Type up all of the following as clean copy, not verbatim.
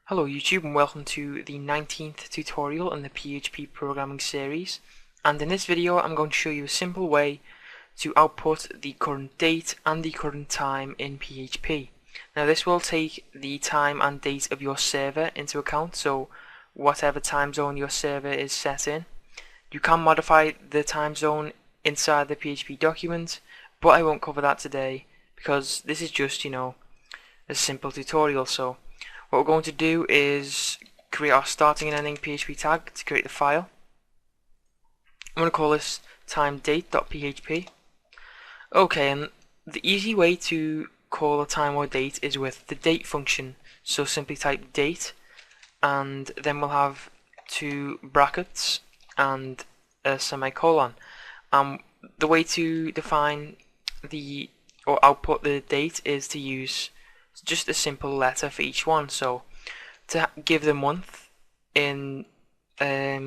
Hello YouTube and welcome to the 19th tutorial in the PHP programming series, and in this video I'm going to show you a simple way to output the current date and the current time in PHP. Now this will take the time and date of your server into account, so whatever time zone your server is set in. You can modify the time zone inside the PHP document, but I won't cover that today because this is just, a simple tutorial. So what we're going to do is create our starting and ending PHP tag to create the file. I'm going to call this timedate.php. Okay, and the easy way to call a time or date is with the date function. So simply type date, and then we'll have two brackets and a semicolon. The way to define or output the date is to use just a simple letter for each one. So to give the month in a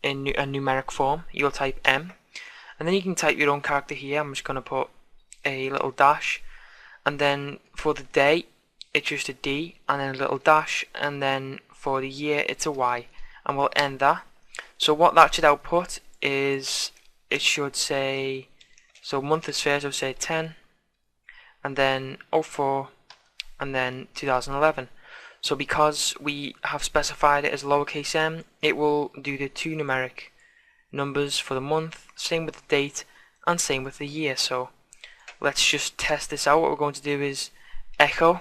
numeric form, you'll type M, and then you can type your own character here. I'm just going to put a little dash, and then for the day it's just a D and then a little dash, and then for the year it's a Y, and we'll end that. So what that should output is, it should say, so month is first, I'll say 10, and then 04, and then 2011. So because we have specified it as lowercase m, it will do the two numeric numbers for the month, same with the date, and same with the year. So let's just test this out. What we're going to do is echo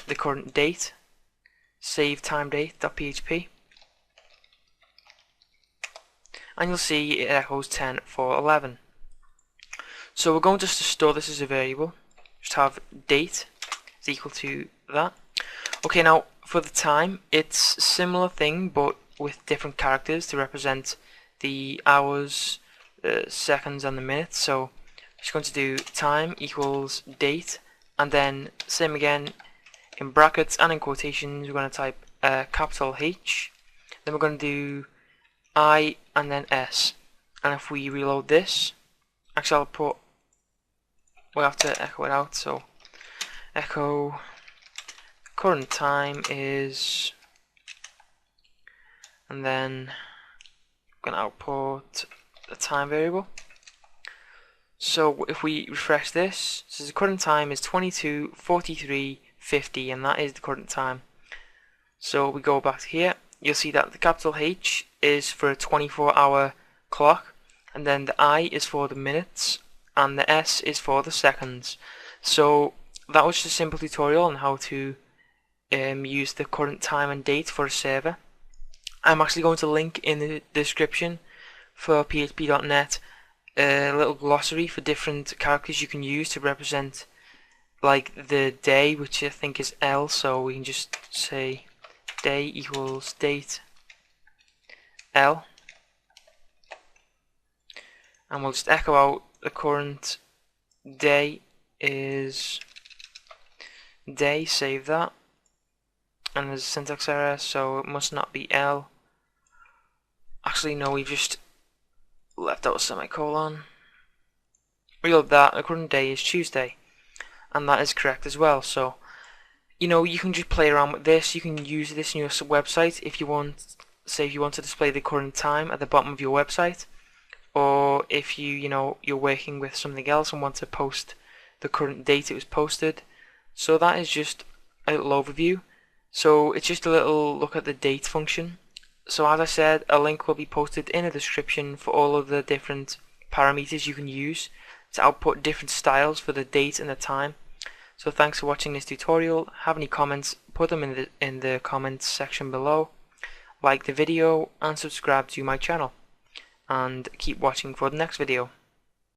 the current date, save timedate.php, and you'll see it echoes 10 for 11. So we're going just to store this as a variable. Just have date is equal to that. Okay, now for the time, it's a similar thing but with different characters to represent the hours, seconds, and the minutes. So I'm just going to do time equals date, and then same again in brackets and in quotations. We're going to type capital H, then we're going to do I and then S. And if we reload this, actually we'll have to echo it out. So echo current time is, and then I'm going to output the time variable. So if we refresh this, so the current time is 22:43:50, and that is the current time. So we go back to here, you'll see that the capital H is for a 24-hour clock, and then the I is for the minutes, and the S is for the seconds. So that was just a simple tutorial on how to use the current time and date for a server. I'm actually going to link in the description for php.net a little glossary for different characters you can use to represent like the day, which I think is L. So we can just say day equals date L, and we'll just echo out the current day is day, save that, and there's a syntax error, so it must not be L. Actually no, we just left out a semicolon. Reload that, the current day is Tuesday, and that is correct as well. So you can just play around with this. You can use this in your website if you want. Say if you want to display the current time at the bottom of your website, or if you're working with something else and want to post the current date it was posted. So that is just a little overview. So it's just a little look at the date function. So as I said, a link will be posted in the description for all of the different parameters you can use to output different styles for the date and the time. So thanks for watching this tutorial. Have any comments, put them in the comments section below. Like the video and subscribe to my channel, and keep watching for the next video.